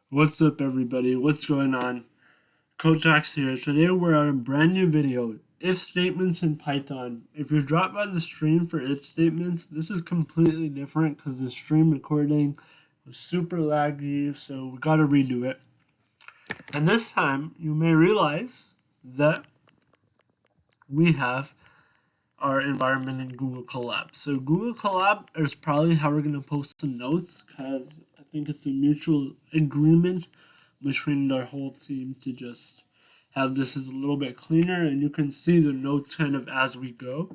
What's up, everybody? What's going on? Kotax here. Today we're on a brand new video, if statements in Python. If you're dropped by the stream for if statements, this is completely different because the stream recording was super laggy, so we gotta redo it. And this time, you may realize that we have our environment in Google Colab. So Google Colab is probably how we're gonna post the notes because I think it's a mutual agreement between our whole team to just have this is a little bit cleaner and you can see the notes kind of as we go.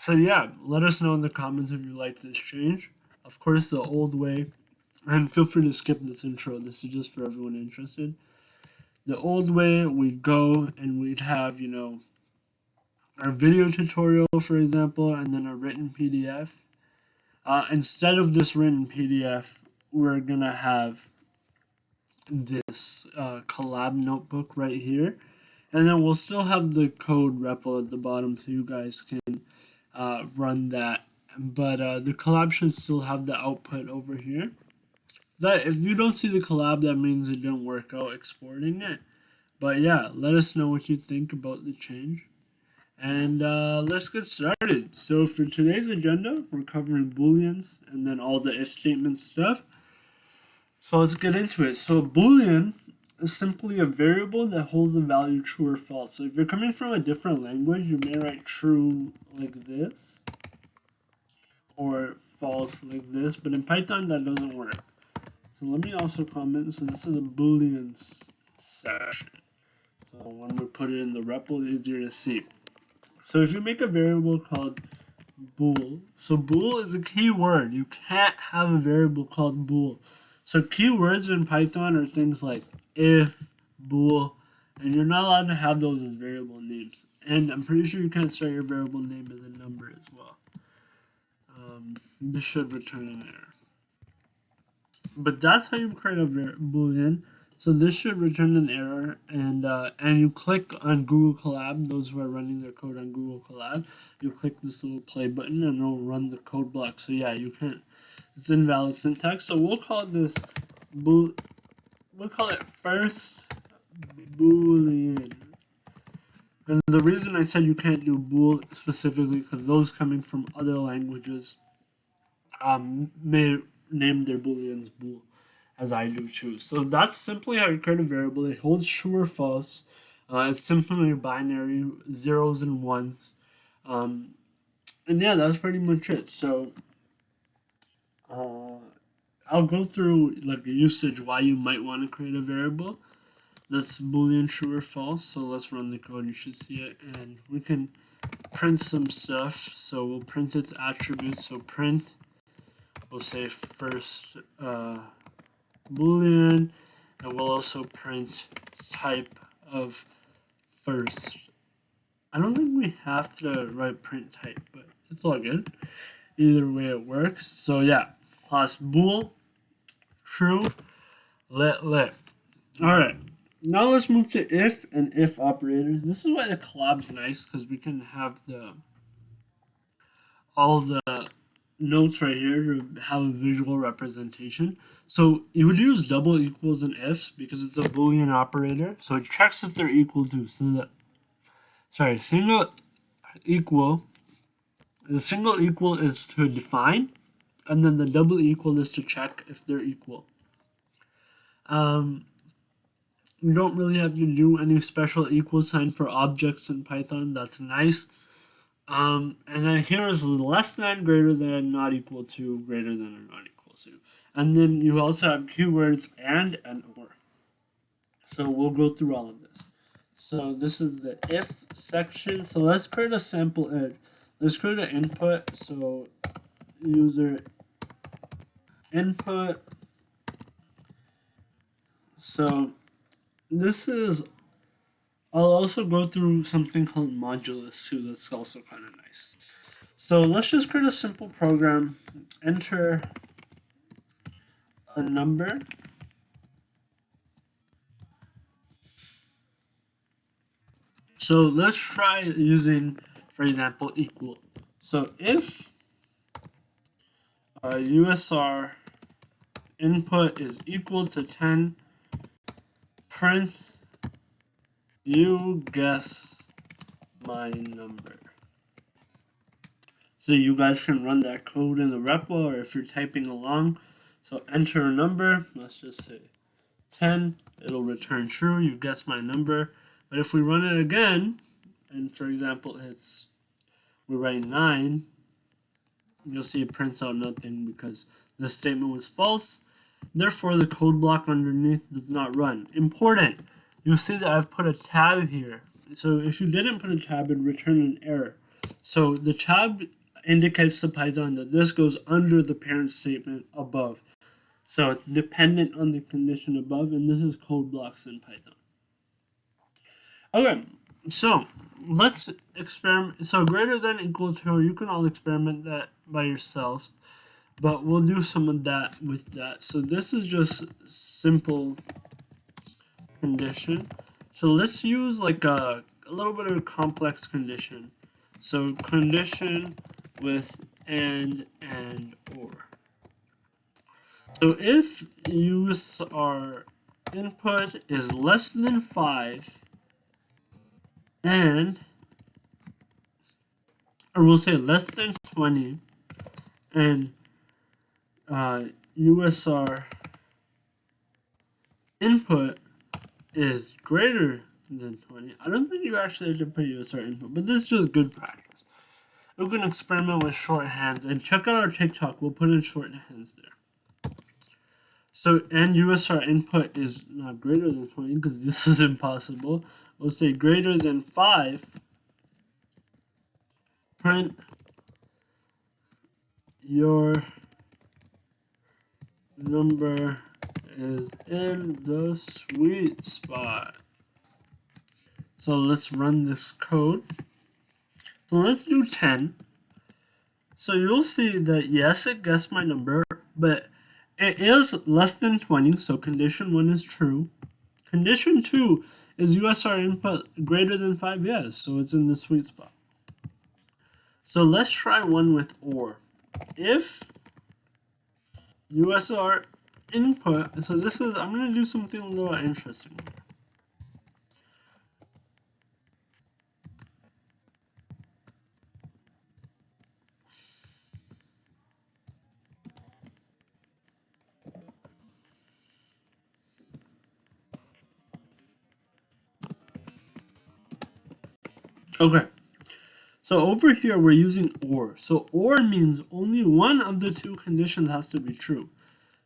So yeah, let us know in the comments if you like this change. Of course, the old way, and feel free to skip this intro. This is just for everyone interested. The old way, we'd go and we'd have, our video tutorial, for example, and then a written PDF. Instead of this written PDF, we're gonna have this collab notebook right here, and then we'll still have the code REPL at the bottom so you guys can run that, but the collab should still have the output over here. That if you don't see the collab, that means it didn't work out exporting it. But yeah, let us know what you think about the change, and let's get started. So for today's agenda, we're covering Booleans and then all the if statement stuff. So let's get into it. So a Boolean is simply a variable that holds the value true or false. So if you're coming from a different language, you may write true like this or false like this, but in Python that doesn't work. So let me also comment. So this is a Boolean section. So when we put it in the REPL, it's easier to see. So if you make a variable called bool, so bool is a keyword. You can't have a variable called bool. So keywords in Python are things like if, bool, and you're not allowed to have those as variable names. And I'm pretty sure you can't start your variable name as a number as well. This should return an error. But that's how you create a Boolean. So this should return an error, and you click on Google Colab. Those who are running their code on Google Colab, you click this little play button, and it'll run the code block. So yeah, you can't. It's invalid syntax. So we'll call this we'll call it first Boolean. And the reason I said you can't do bool specifically because those coming from other languages may name their booleans bool, as I do too. So that's simply how you create a variable. It holds true or false. It's simply binary, zeros and ones. And yeah, that's pretty much it. So I'll go through like a usage why you might want to create a variable that's boolean true or false. So let's run the code. You should see it, and we can print some stuff. So we'll print its attributes. So print, we'll say first boolean, and we'll also print type of first. I don't think we have to write print type, but it's all good. Either way it works. So yeah, class bool, true, lit. Alright, now let's move to if and if operators. This is why the collab's nice, because we can have all the notes right here to have a visual representation. So you would use double equals in ifs because it's a Boolean operator. So it checks if they're equal to. So single equal. The single equal is to define, and then the double equal is to check if they're equal. You don't really have to do any special equal sign for objects in Python. That's nice. And then here is less than, greater than, not equal to, greater than, or not equal to. And then you also have keywords and or. So we'll go through all of this. So this is the if section. So let's create a sample edge. Let's create an input. So user input. So this is, I'll also go through something called modulus too. That's also kind of nice. So let's just create a simple program. Enter a number. So let's try using, for example, equal. So if USR input is equal to 10, print you guess my number. So you guys can run that code in the repo, or if you're typing along. So enter a number, let's just say 10, it'll return true, you guess my number. But if we run it again, and for example we write 9, you'll see it prints out nothing because this statement was false. Therefore, the code block underneath does not run. Important, you'll see that I've put a tab here. So if you didn't put a tab, it'd return an error. So the tab indicates to Python that this goes under the parent statement above. So it's dependent on the condition above, and this is code blocks in Python. Okay, so let's experiment. So greater than equal to, you can all experiment that by yourselves, but we'll do some of that with that. So this is just simple condition. So let's use like a little bit of a complex condition. So condition with and or. So if use our input is less than 5 and, or we'll say less than 20, and USR input is greater than 20. I don't think you actually have to put USR input, but this is just good practice. We can experiment with shorthands, and check out our TikTok. We'll put in shorthands there. So, and USR input is not greater than 20 because this is impossible. We'll say greater than 5. Print your number is in the sweet spot. So let's run this code. So let's do 10. So you'll see that yes, it guessed my number, but it is less than 20, so condition 1 is true. Condition 2 is USR input greater than 5, yes, so it's in the sweet spot. So let's try one with OR. If USR input, so this is, I'm going to do something a little interesting here. Okay, so over here we're using OR. So OR means only one of the two conditions has to be true.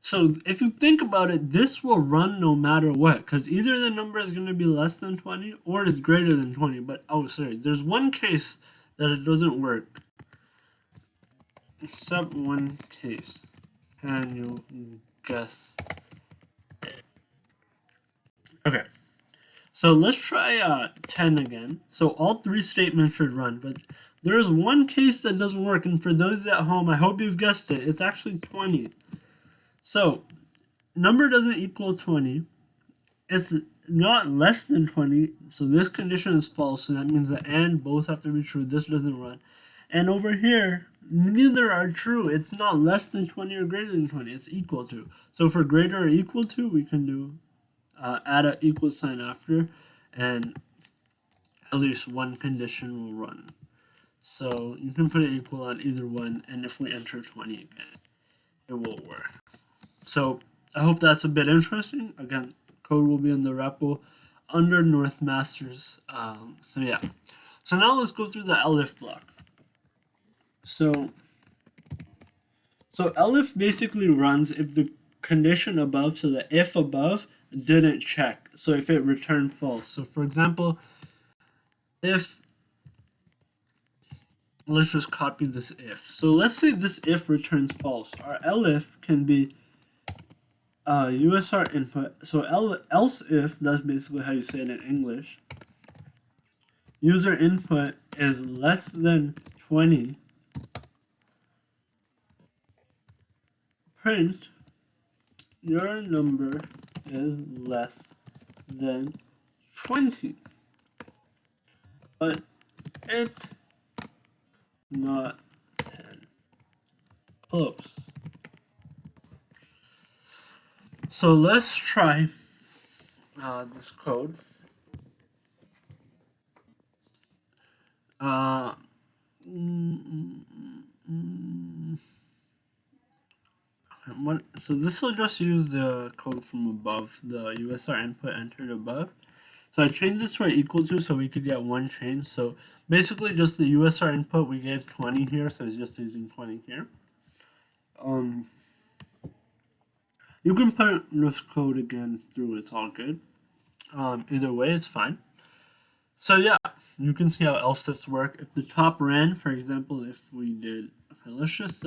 So if you think about it, this will run no matter what, because either the number is going to be less than 20 or it's greater than 20. But, oh, sorry, there's one case that it doesn't work. Except one case. Can you guess it? Okay. So let's try 10 again. So all three statements should run, but there's one case that doesn't work, and for those at home, I hope you've guessed it. It's actually 20. So number doesn't equal 20. It's not less than 20, so this condition is false, so that means the and both have to be true. This doesn't run. And over here, neither are true. It's not less than 20 or greater than 20. It's equal to. So for greater or equal to, we can do add an equal sign after, and at least one condition will run. So you can put it equal on either one, and if we enter 20 again, it will work. So I hope that's a bit interesting. Again, code will be in the repo under North Masters. So yeah. So now let's go through the Alif block. So Alif basically runs if the condition above, so the if above, didn't check. So if it returned false. So for example, if, let's just copy this if. So let's say this if returns false. Our Alif can be USR input. So else if, that's basically how you say it in English. User input is less than 20. Print your number is less than 20. But it's not 10. Close. So let's try this code. Uh, so this will just use the code from above, the USR input entered above. So I changed this to an equal to so we could get one change. So basically just the USR input, we gave 20 here, so it's just using 20 here. You can put this code again through, it's all good. Either way, it's fine. So yeah, you can see how else ifs work. If the top ran, for example, if we did, okay, let's just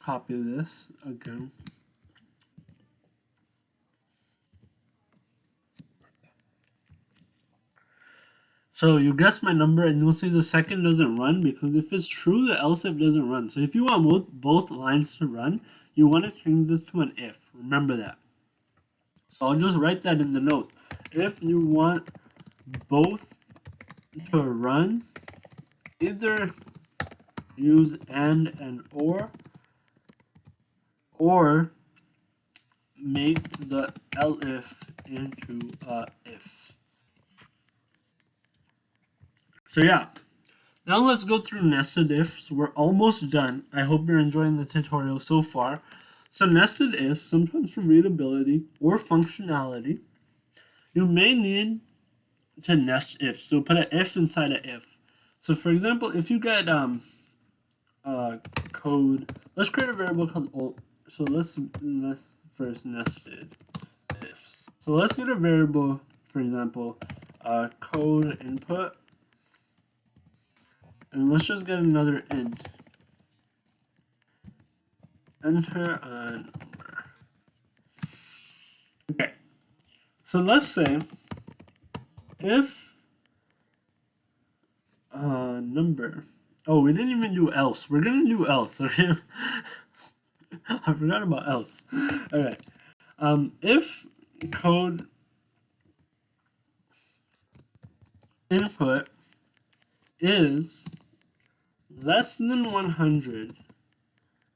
copy this again. So you guess my number, and you'll see the second doesn't run, because if it's true, the else if doesn't run. So if you want both lines to run, you want to change this to an if. Remember that. So I'll just write that in the note. If you want both to run, either use and or make the elif into a if. So yeah, now let's go through nested ifs. We're almost done. I hope you're enjoying the tutorial so far. So nested if, sometimes for readability or functionality, you may need to nest if. So put an if inside an if. So for example, if you get code, let's create a variable called old. So let's first nested ifs. So let's get a variable, for example, code input, and let's just get another int. Enter a number. Okay. So let's say if number. Oh, we didn't even do else. We're gonna do else. Okay. I forgot about else. Alright. If code input is less than 100,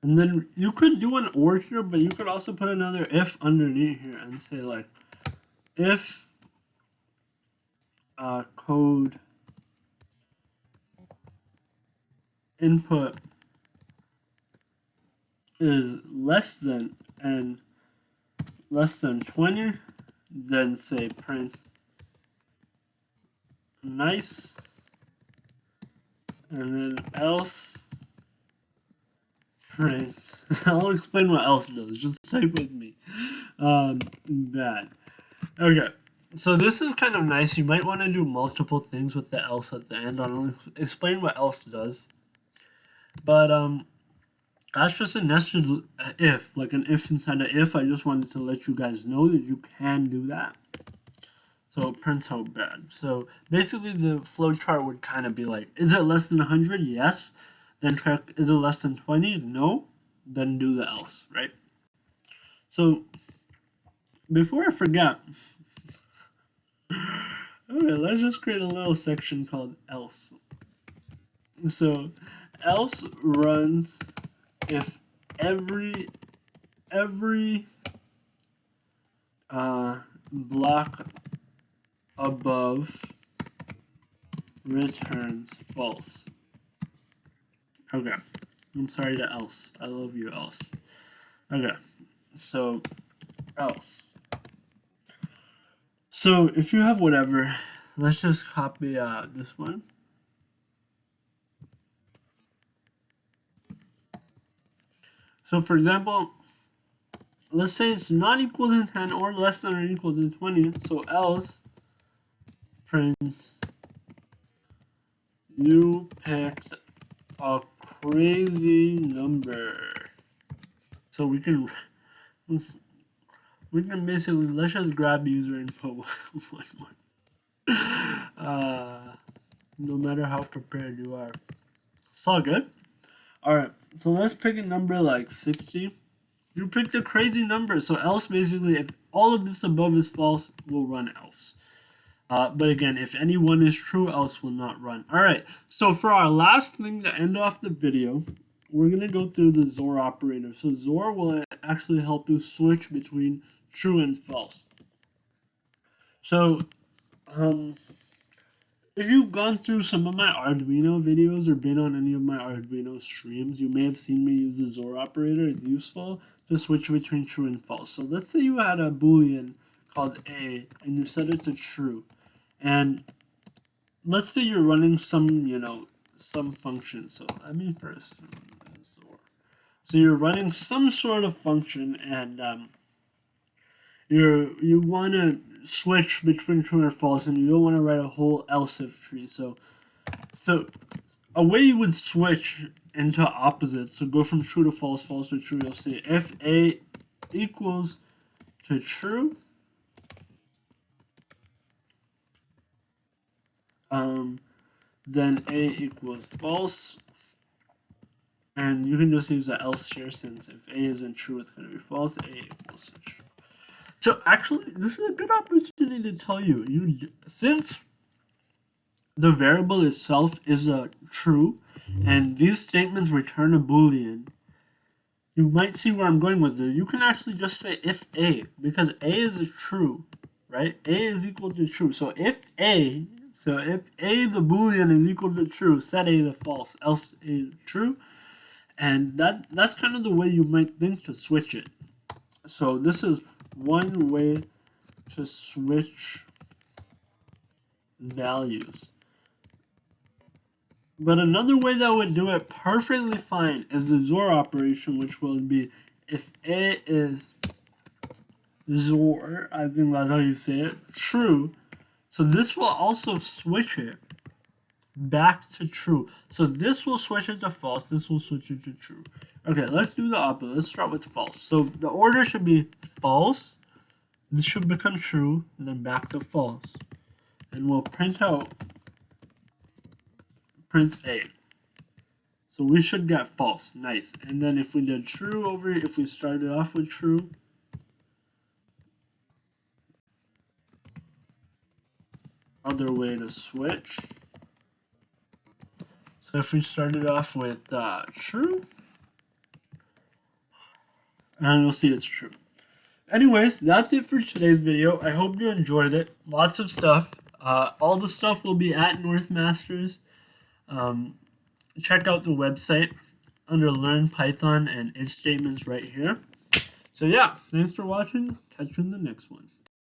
and then you could do an or here, but you could also put another if underneath here and say like if code input is less than 20, then say print nice, and then else print. I'll explain what else does. Just type with me. Bad. Okay. So this is kind of nice. You might want to do multiple things with the else at the end. I'll explain what else does. But that's just a nested if, like an if inside an if. I just wanted to let you guys know that you can do that. So it prints out bad. So basically the flowchart would kind of be like, is it less than 100? Yes. Then check, is it less than 20? No. Then do the else, right? So before I forget, okay, let's just create a little section called else. So else runs if every block above returns false. Okay. I'm sorry to else. I love you, else. Okay. So else. So if you have whatever, let's just copy this one. So for example, let's say it's not equal to 10 or less than or equal to 20. So else print you picked a crazy number. So we can basically, let's just grab user input one more. No matter how prepared you are. It's all good. Alright, so let's pick a number like 60. You picked a crazy number, so else basically, if all of this above is false, we'll run else. But again, if any one is true, else will not run. Alright, so for our last thing to end off the video, we're going to go through the XOR operator. So XOR will actually help you switch between true and false. So if you've gone through some of my Arduino videos or been on any of my Arduino streams, you may have seen me use the XOR operator. It's useful to switch between true and false. So let's say you had a Boolean called A and you set it to true. And let's say you're running some, some function. So let me first XOR. So you're running some sort of function and you want to switch between true and false, and you don't want to write a whole else if tree. So a way you would switch into opposites, so go from true to false, false to true, you'll see if A equals to true, then A equals false. And you can just use the else here, since if A isn't true, it's going to be false. A equals to true. So actually, this is a good opportunity to tell you, since the variable itself is a true, and these statements return a Boolean, you might see where I'm going with it. You can actually just say if A, because A is true, right? A is equal to true. So if A, the Boolean is equal to true, set A to false, else A to true. And that's kind of the way you might think to switch it. So this is one way to switch values. But another way that would do it perfectly fine is the XOR operation, which will be if A is XOR, I think that's how you say it, true. So this will also switch it back to true. So this will switch it to false, this will switch it to true. Okay, let's do the opposite. Let's start with false. So the order should be false, this should become true, and then back to false. And we'll print A. So we should get false. Nice. And then if we did true if we started off with true, other way to switch. So if we started off with true, and you'll see it's true. Anyways, that's it for today's video. I hope you enjoyed it. Lots of stuff. All the stuff will be at Northmasters. Check out the website under Learn Python and if statements right here. So yeah, thanks for watching. Catch you in the next one.